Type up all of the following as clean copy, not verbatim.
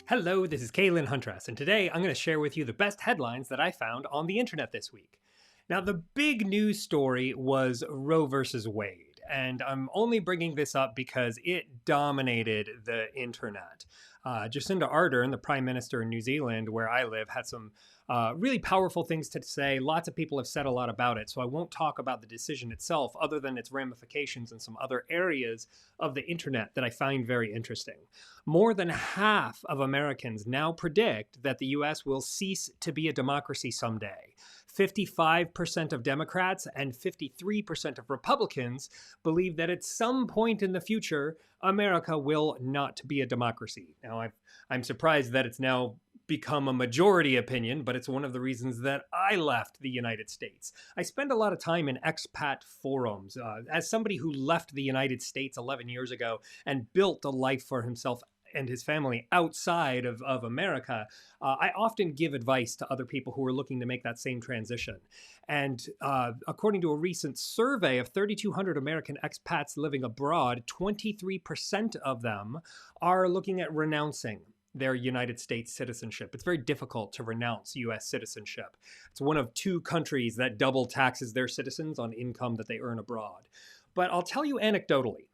Hello, this is Kaylin Huntress, and today I'm going to share with you the best headlines that I found on the internet this week. Now, the big news story was Roe versus Wade, and I'm only bringing this up because it dominated the internet. Jacinda Ardern, the Prime Minister in New Zealand, where I live, had some really powerful things to say. Lots of people have said a lot about it, so I won't talk about the decision itself other than its ramifications in some other areas of the internet that I find very interesting. More than half of Americans now predict that the US will cease to be a democracy someday. 55% of Democrats and 53% of Republicans believe that at some point in the future, America will not be a democracy. Now, I'm surprised that it's now become a majority opinion, but it's one of the reasons that I left the United States. I spend a lot of time in expat forums. As somebody who left the United States 11 years ago and built a life for himself and his family outside of America, I often give advice to other people who are looking to make that same transition. And according to a recent survey of 3,200 American expats living abroad, 23% of them are looking at renouncing their United States citizenship. It's very difficult to renounce US citizenship. It's one of two countries that double taxes their citizens on income that they earn abroad. But I'll tell you anecdotally,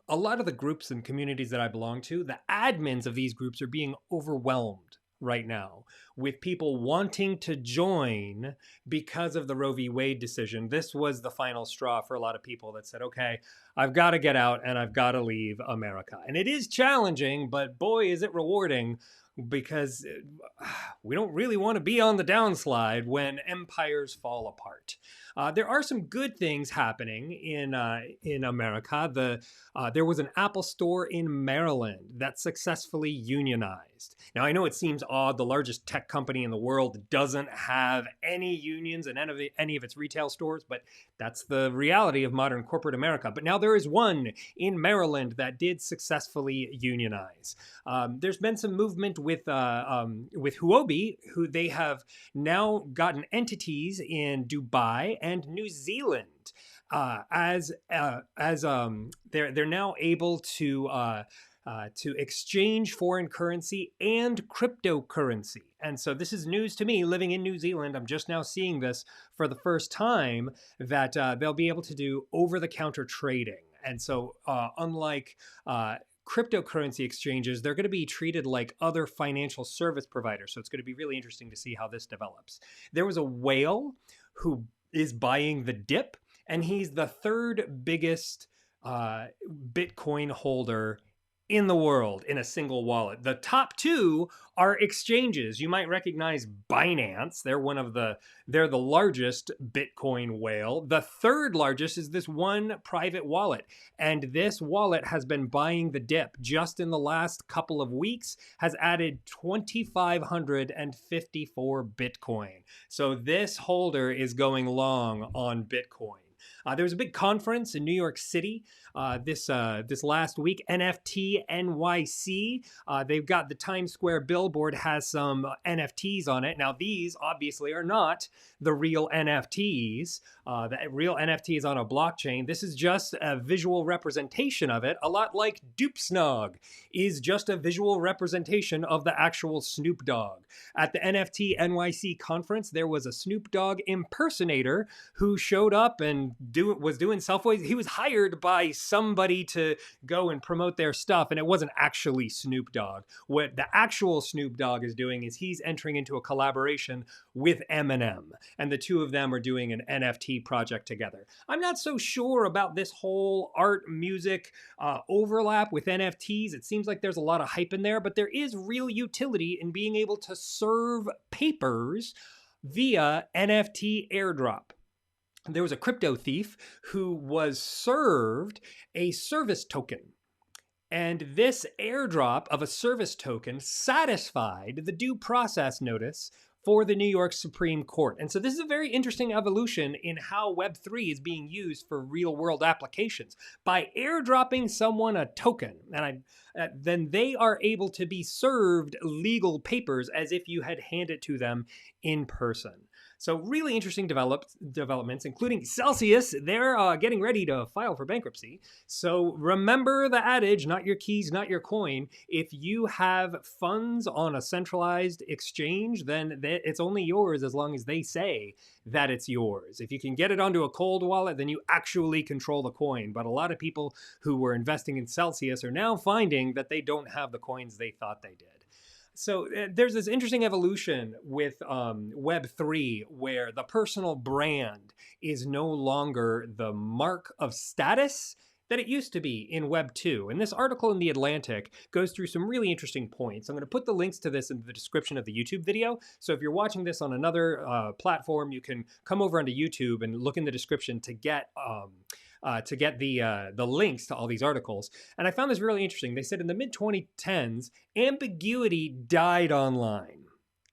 a lot of the groups and communities that I belong to, the admins of these groups are being overwhelmed right now with people wanting to join because of the Roe v. Wade decision. This was the final straw for a lot of people that said, okay, I've got to get out and I've got to leave America. And it is challenging, but boy, is it rewarding, because we don't really want to be on the downslide when empires fall apart. There are some good things happening in America. There was an Apple store in Maryland that successfully unionized. Now, I know it seems odd. The largest tech company in the world doesn't have any unions in any of its retail stores, but that's the reality of modern corporate America. But now there is one in Maryland that did successfully unionize. There's been some movement with Huobi, who they have now gotten entities in Dubai and New Zealand. They're now able to exchange foreign currency and cryptocurrency. And so this is news to me living in New Zealand. I'm just now seeing this for the first time, that they'll be able to do over-the-counter trading. And so unlike cryptocurrency exchanges, they're going to be treated like other financial service providers. So it's going to be really interesting to see how this develops. There was a whale who is buying the dip, and he's the third biggest Bitcoin holder in the world in a single wallet. The top two are exchanges. You might recognize Binance. They're the largest Bitcoin whale. The third largest is this one private wallet. And this wallet has been buying the dip. Just in the last couple of weeks, has added 2,554 Bitcoin. So this holder is going long on Bitcoin. There was a big conference in New York City this last week, NFT NYC. They've got the Times Square billboard has some NFTs on it. Now, these obviously are not the real NFTs. The real NFT is on a blockchain. This is just a visual representation of it, a lot like Doop Snog is just a visual representation of the actual Snoop Dogg. At the NFT NYC conference, there was a Snoop Dogg impersonator who showed up and was doing self-ways. He was hired by somebody to go and promote their stuff, and it wasn't actually Snoop Dogg. What the actual Snoop Dogg is doing is he's entering into a collaboration with Eminem, and the two of them are doing an NFT project together. I'm not so sure about this whole art music overlap with NFTs. It seems like there's a lot of hype in there, but there is real utility in being able to serve papers via NFT airdrop. There was a crypto thief who was served a service token. And this airdrop of a service token satisfied the due process notice for the New York Supreme Court. And so this is a very interesting evolution in how Web3 is being used for real-world applications. By airdropping someone a token, and then they are able to be served legal papers as if you had handed it to them in person. So really interesting developments, including Celsius. They're getting ready to file for bankruptcy. So remember the adage, not your keys, not your coin. If you have funds on a centralized exchange, then it's only yours as long as they say that it's yours. If you can get it onto a cold wallet, then you actually control the coin. But a lot of people who were investing in Celsius are now finding that they don't have the coins they thought they did. So there's this interesting evolution with Web3 where the personal brand is no longer the mark of status that it used to be in Web 2. And this article in The Atlantic goes through some really interesting points. I'm going to put the links to this in the description of the YouTube video. So if you're watching this on another platform, you can come over onto YouTube and look in the description to get the links to all these articles. And I found this really interesting. They said in the mid-2010s, ambiguity died online.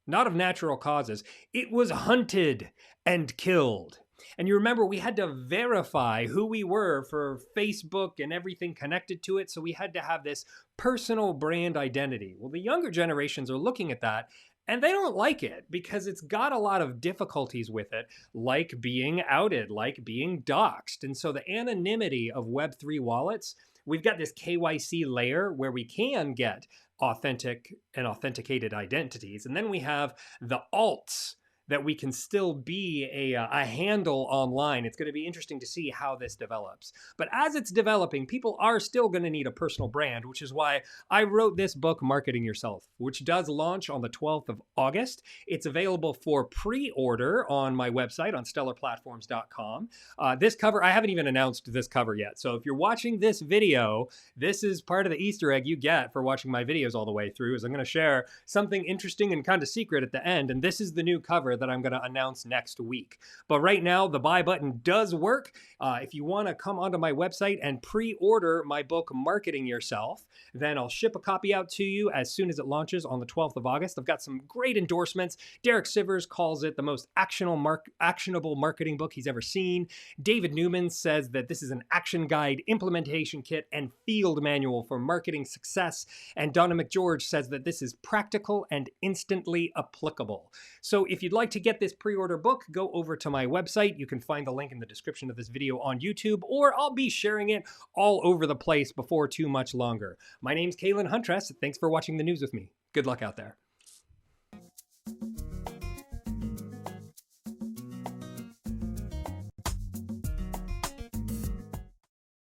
Not of natural causes. It was hunted and killed. And you remember we had to verify who we were for Facebook and everything connected to it. So we had to have this personal brand identity. Well, the younger generations are looking at that and they don't like it because it's got a lot of difficulties with it, like being outed, like being doxxed. And so the anonymity of Web3 wallets, we've got this KYC layer where we can get authentic and authenticated identities. And then we have the alts that we can still be a handle online. It's going to be interesting to see how this develops. But as it's developing, people are still going to need a personal brand, which is why I wrote this book, Marketing Yourself, which does launch on the 12th of August. It's available for pre-order on my website on stellarplatforms.com. This cover, I haven't even announced this cover yet. So if you're watching this video, this is part of the Easter egg you get for watching my videos all the way through, is I'm going to share something interesting and kind of secret at the end. And this is the new cover that I'm going to announce next week. But right now, the buy button does work. If you want to come onto my website and pre-order my book, Marketing Yourself, then I'll ship a copy out to you as soon as it launches on the 12th of August. I've got some great endorsements. Derek Sivers calls it the most actionable marketing book he's ever seen. David Newman says that this is an action guide, implementation kit, and field manual for marketing success. And Donna McGeorge says that this is practical and instantly applicable. So if you'd like to get this pre-order book, go over to my website. You can find the link in the description of this video on YouTube, or I'll be sharing it all over the place before too much longer. My name's Kalen Huntress. Thanks for watching the news with me. Good luck out there.